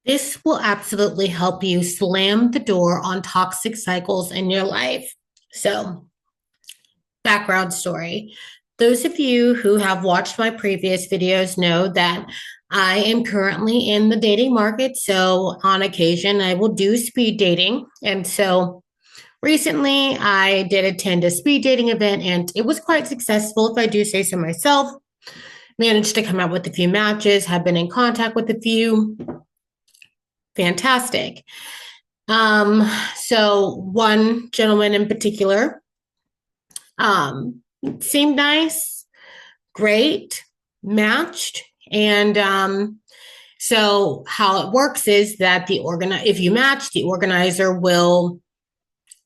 This will absolutely help you slam the door on toxic cycles in your life. So, background story. Those of you who have watched my previous videos know that I am currently in the dating market. So, on occasion, I will do speed dating. And so, recently, I did attend a speed dating event and it was quite successful, if I do say so myself. Managed to come out with a few matches, have been in contact with a few. Fantastic. So one gentleman in particular, um, seemed nice, great, matched, and so how it works is that if you match, the organizer will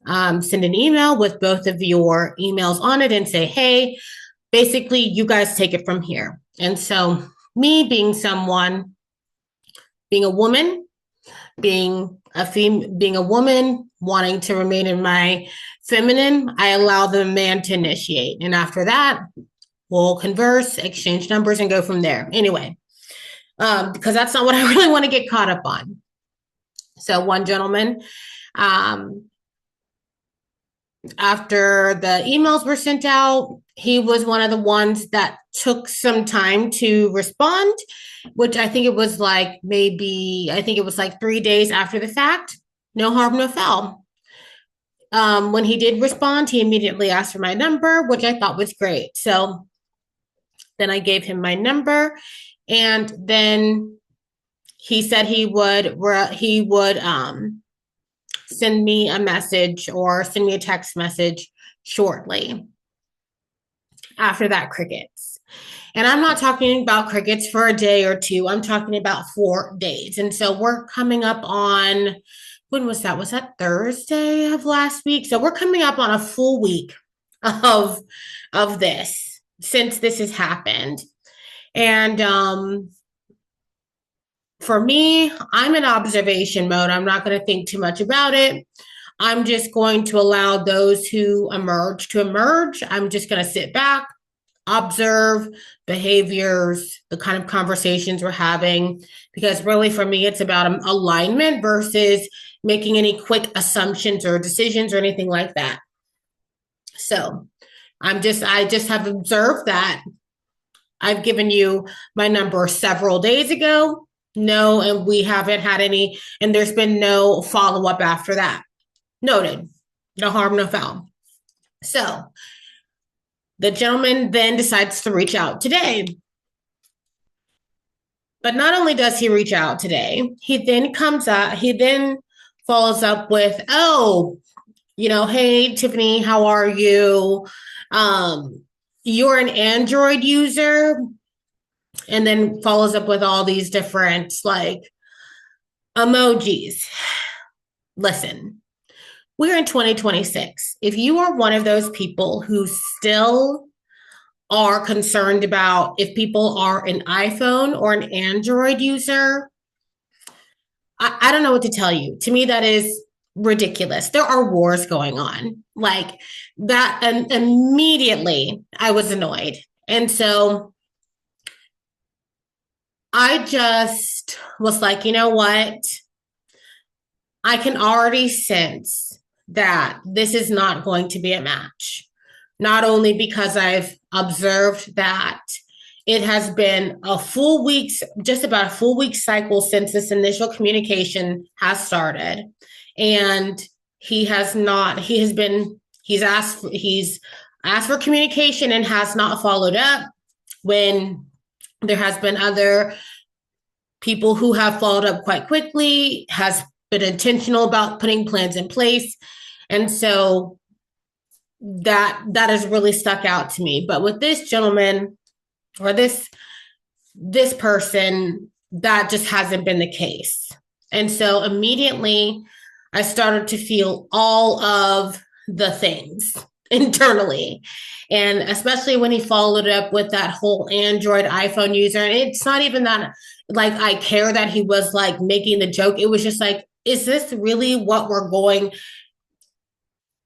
send an email with both of your emails on it and say, "Hey, basically, you guys take it from here." And so, me being a woman, being a woman wanting to remain in my feminine, I allow the man to initiate, and after that we'll converse, exchange numbers, and go from there. Anyway, because that's not what I really want to get caught up on. So one gentleman, um, after the emails were sent out, he was one of the ones that took some time to respond, which I think it was like I think it was like 3 days after the fact. No harm, no foul. When he did respond, he immediately asked for my number, which I thought was great. So then I gave him my number, and then he said he would send me a message or send me a text message shortly. After that, crickets. And I'm not talking about crickets for a day or two. I'm talking about 4 days. And so we're coming up on, when was that? Was that Thursday of last week? So we're coming up on a full week of this since this has happened. And for me, I'm in observation mode. I'm not going to think too much about it. I'm just going to allow those who emerge to emerge. I'm just going to sit back, observe behaviors, the kind of conversations we're having, because really for me, it's about alignment versus making any quick assumptions or decisions or anything like that. So I just have observed that I've given you my number several days ago. No, and we haven't had any, and there's been no follow up after that. Noted. No harm, no foul. So the gentleman then decides to reach out today. But not only does he reach out today, he then follows up with, "Oh, hey, Tiffany, how are you? Um, you're an Android user." And then follows up with all these different like emojis. Listen, we're in 2026. If you are one of those people who still are concerned about if people are an iPhone or an Android user, I don't know what to tell you. To me, that is ridiculous. There are wars going on like that. And immediately I was annoyed. And so I just was like, you know what? I can already sense that this is not going to be a match. Not only because I've observed that it has been just about a full week cycle since this initial communication has started. And he's asked for communication and has not followed up when there has been other people who have followed up quite quickly, has been intentional about putting plans in place. And so that has really stuck out to me. But with this gentleman or this person, that just hasn't been the case. And so immediately I started to feel all of the things internally. And especially when he followed up with that whole Android iPhone user. And it's not even that like I care that he was like making the joke. It was just like, is this really what we're going?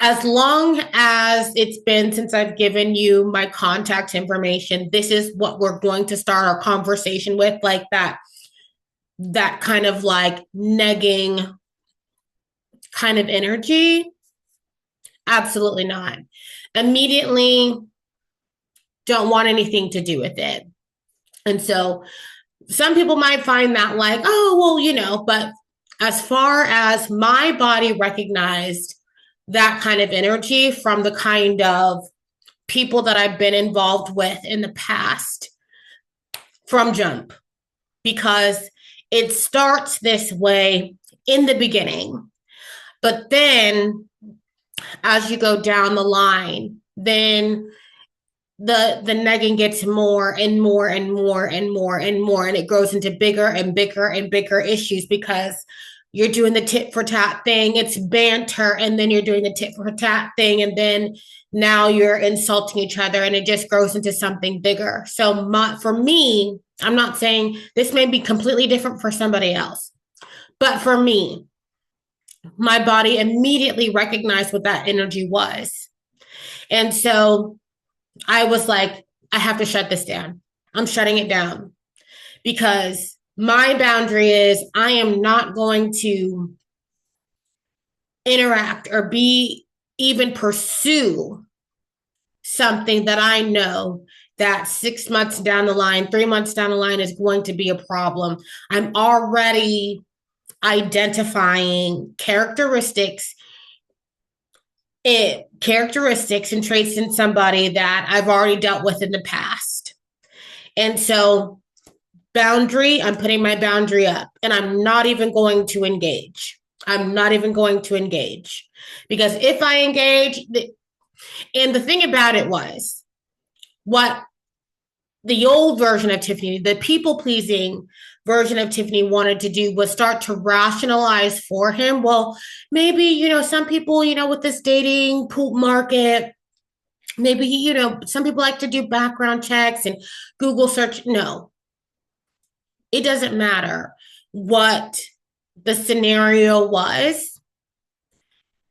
As long as it's been since I've given you my contact information, this is what we're going to start our conversation with, like that. that kind of like negging kind of energy? Absolutely not. Immediately don't want anything to do with it. And so some people might find that like, oh, well, but as far as my body recognized that kind of energy from the kind of people that I've been involved with in the past from jump, because it starts this way in the beginning. But then as you go down the line, then the negging gets more and more and more and more and more, and it grows into bigger and bigger and bigger issues because you're doing the tit for tat thing, it's banter, and then you're doing the tit for tat thing, and then now you're insulting each other, and it just grows into something bigger. So for me, I'm not saying this may be completely different for somebody else, but for me, my body immediately recognized what that energy was. And so I was like, I have to shut this down. I'm shutting it down because my boundary is I am not going to interact or even pursue something that I know that 6 months down the line, 3 months down the line is going to be a problem. I'm already identifying characteristics and traits in somebody that I've already dealt with in the past. And so I'm putting my boundary up, and I'm not even going to engage. Because if I engage, and the thing about it was what the old version of Tiffany, the people pleasing version of Tiffany wanted to do was start to rationalize for him. Well, maybe, some people, with this dating pool market, maybe, some people like to do background checks and Google search. No, it doesn't matter what the scenario was.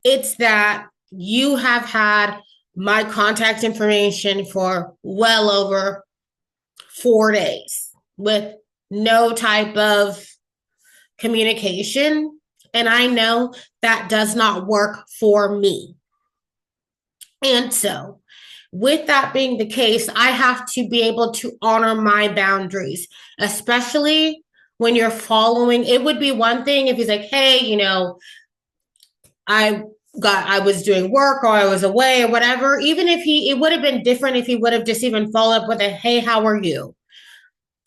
It's that you have had my contact information for well over 4 days with no type of communication. And I know that does not work for me. And so, with that being the case, I have to be able to honor my boundaries, especially when you're following. It would be one thing if he's like, hey, I was doing work or I was away or whatever. Even if it would have been different if he would have just even followed up with a, hey, how are you?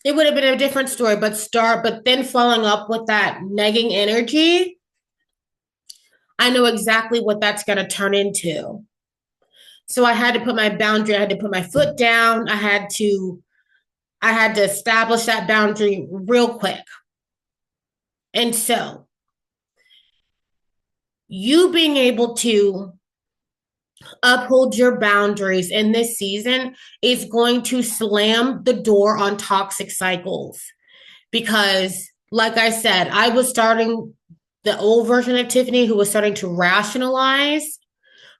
It would have been a different story, but then following up with that negging energy, I know exactly what that's going to turn into. So I had to put my boundary, I had to put my foot down. I had to establish that boundary real quick. And so you being able to uphold your boundaries in this season is going to slam the door on toxic cycles. Because, like I said, I was starting the old version of Tiffany who was starting to rationalize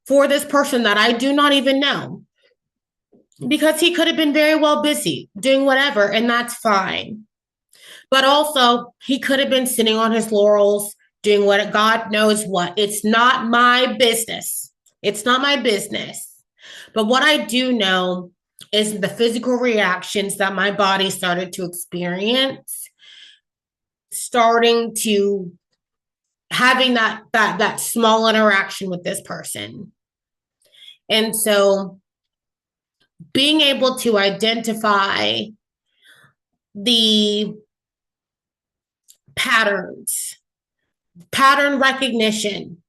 for this person that I do not even know. Because he could have been very well busy doing whatever, and that's fine. But also, he could have been sitting on his laurels doing what God knows what. It's not my business. It's not my business. But what I do know is the physical reactions that my body started to experience, starting to having that small interaction with this person. And so being able to identify the patterns, pattern recognition,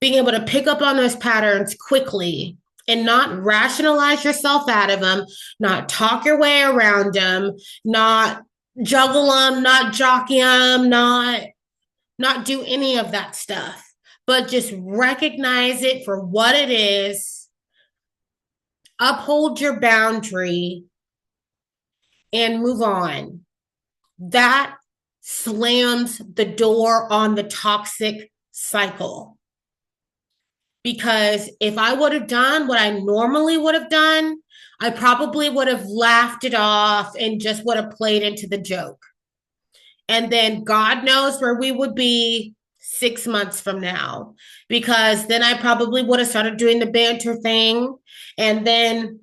being able to pick up on those patterns quickly and not rationalize yourself out of them, not talk your way around them, not juggle them, not jockey them, not do any of that stuff, but just recognize it for what it is, uphold your boundary, and move on. That slams the door on the toxic cycle. Because if I would have done what I normally would have done, I probably would have laughed it off and just would have played into the joke. And then God knows where we would be 6 months from now, because then I probably would have started doing the banter thing. And then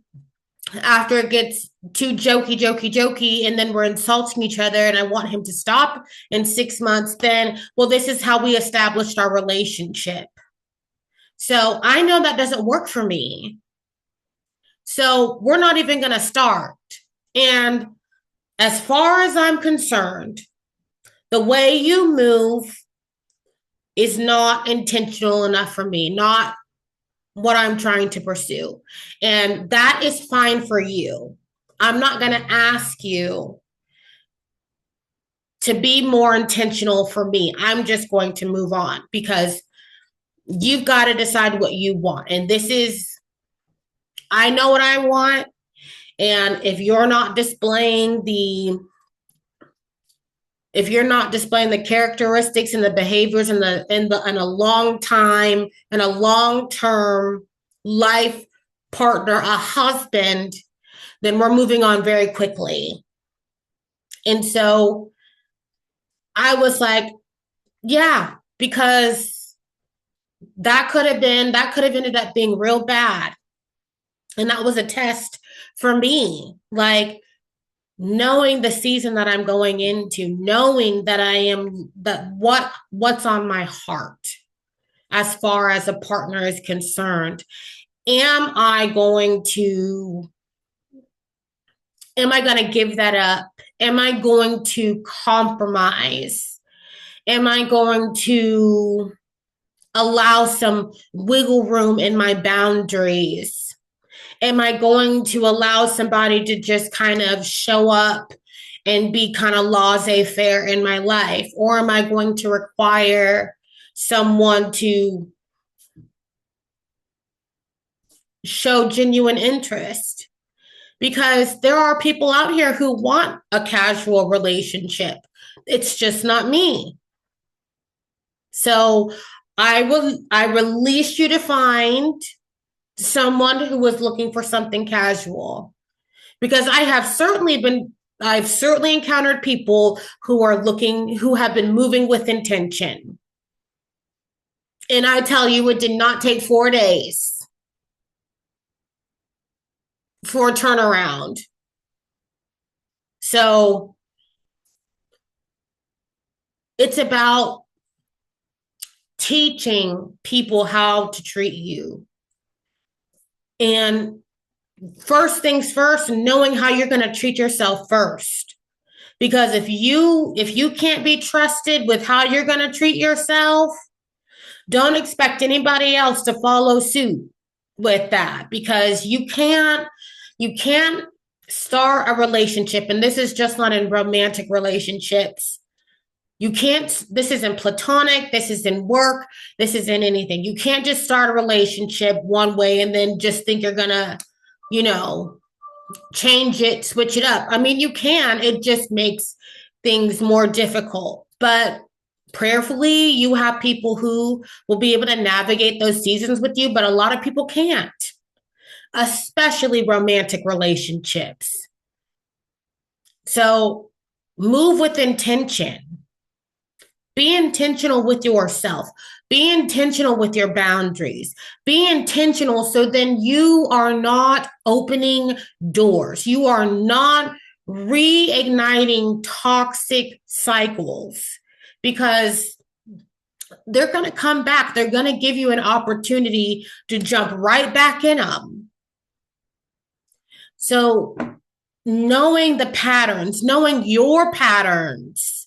after it gets too jokey, and then we're insulting each other, and I want him to stop in 6 months, then, well, this is how we established our relationship. So I know that doesn't work for me. So we're not even going to start. And as far as I'm concerned, the way you move is not intentional enough for me, not what I'm trying to pursue. And that is fine for you. I'm not going to ask you to be more intentional for me. I'm just going to move on, because you've got to decide what you want. And this is, I know what I want. And if you're not displaying the characteristics and the behaviors and a long time and a long-term life partner, a husband, then we're moving on very quickly. And so I was like, yeah, because that could have ended up being real bad. And that was a test for me. Like, knowing the season that I'm going into, knowing that what's on my heart as far as a partner is concerned. Am I going to give that up? Am I going to compromise? Am I going to allow some wiggle room in my boundaries? Am I going to allow somebody to just kind of show up and be kind of laissez-faire in my life? Or am I going to require someone to show genuine interest? Because there are people out here who want a casual relationship. It's just not me. So I release you to find someone who was looking for something casual, because I've certainly encountered people who have been moving with intention. And I tell you, it did not take 4 days for a turnaround. So it's about teaching people how to treat you. And first things first, knowing how you're going to treat yourself first. Because if you can't be trusted with how you're going to treat yourself, don't expect anybody else to follow suit with that, because you can't start a relationship, and this is just not in romantic relationships. You can't, this isn't platonic, this isn't work, this isn't anything. You can't just start a relationship one way and then just think you're gonna, change it, switch it up. I mean, you can, it just makes things more difficult. But prayerfully, you have people who will be able to navigate those seasons with you, but a lot of people can't, especially romantic relationships. So move with intention. Be intentional with yourself. Be intentional with your boundaries. Be intentional, so then you are not opening doors. You are not reigniting toxic cycles, because they're going to come back. They're going to give you an opportunity to jump right back in them. So knowing the patterns, knowing your patterns,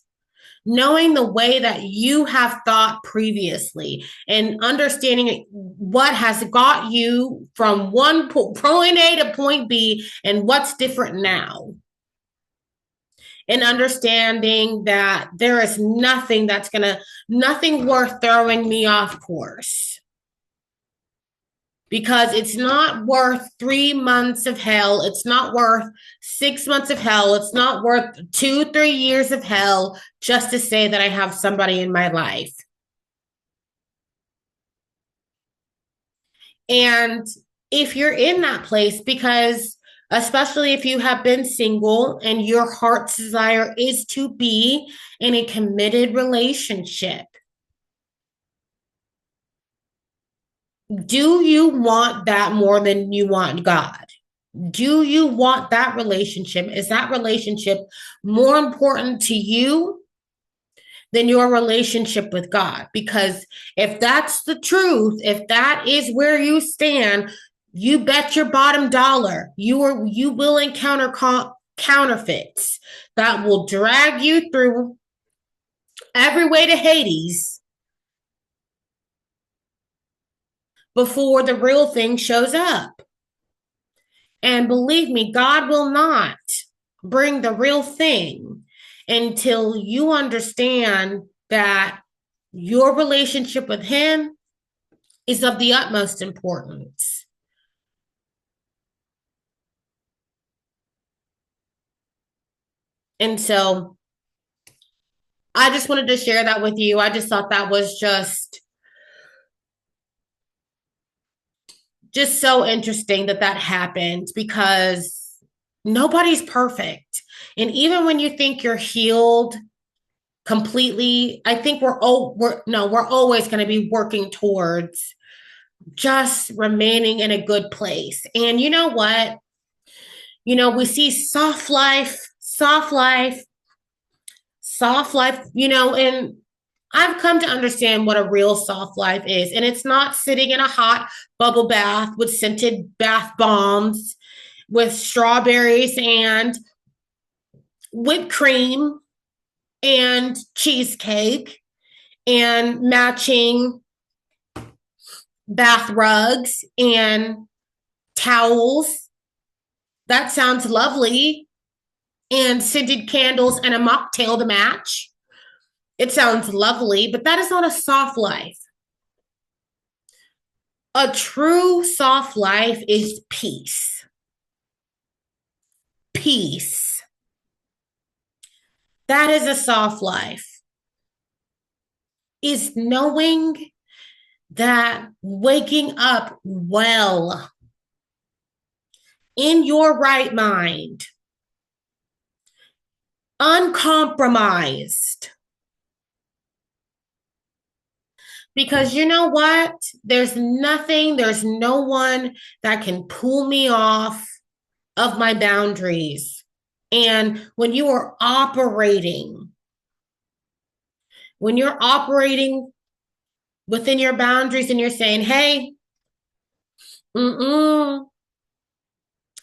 knowing the way that you have thought previously, and understanding what has got you from point A to point B and what's different now. And understanding that there is nothing worth throwing me off course. Because it's not worth 3 months of hell. It's not worth 6 months of hell. It's not worth 2-3 years of hell just to say that I have somebody in my life. And if you're in that place, because especially if you have been single and your heart's desire is to be in a committed relationship. Do you want that more than you want God? Do you want that relationship? Is that relationship more important to you than your relationship with God? Because if that's the truth, if that is where you stand, you bet your bottom dollar you will encounter counterfeits that will drag you through every way to Hades before the real thing shows up. And believe me, God will not bring the real thing until you understand that your relationship with Him is of the utmost importance. And so I just wanted to share that with you. I just thought that was just so interesting that that happened, because nobody's perfect. And even when you think you're healed completely, I think we're always going to be working towards just remaining in a good place. And you know what? We see soft life, and I've come to understand what a real soft life is. And it's not sitting in a hot bubble bath with scented bath bombs with strawberries and whipped cream and cheesecake and matching bath rugs and towels. That sounds lovely. And scented candles and a mocktail to match. It sounds lovely, but that is not a soft life. A true soft life is peace. Peace. That is a soft life. Is knowing that waking up well in your right mind, uncompromised. Because you know what? There's no one that can pull me off of my boundaries. And when you're operating within your boundaries and you're saying, hey,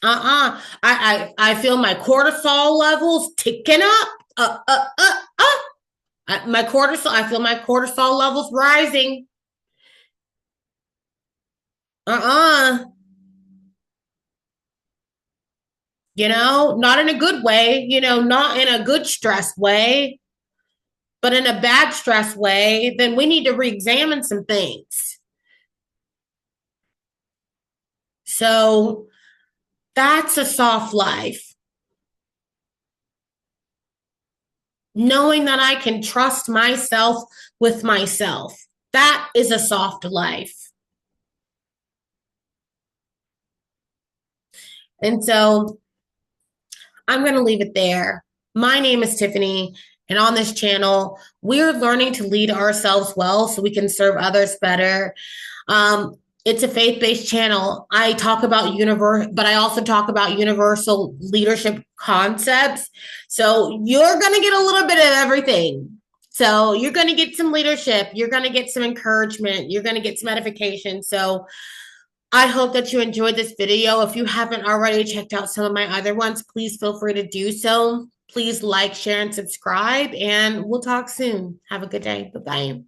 I feel my cortisol levels ticking up. I feel my cortisol levels rising. Not in a good way, not in a good stress way, but in a bad stress way, then we need to re-examine some things. So that's a soft life. Knowing that I can trust myself with myself. That is a soft life. And so I'm going to leave it there. My name is Tiffany, and on this channel, we're learning to lead ourselves well so we can serve others better. It's a faith-based channel. I talk about but I also talk about universal leadership concepts. So you're going to get a little bit of everything. So you're going to get some leadership. You're going to get some encouragement. You're going to get some edification. So I hope that you enjoyed this video. If you haven't already checked out some of my other ones, please feel free to do so. Please like, share, and subscribe, and we'll talk soon. Have a good day. Bye-bye.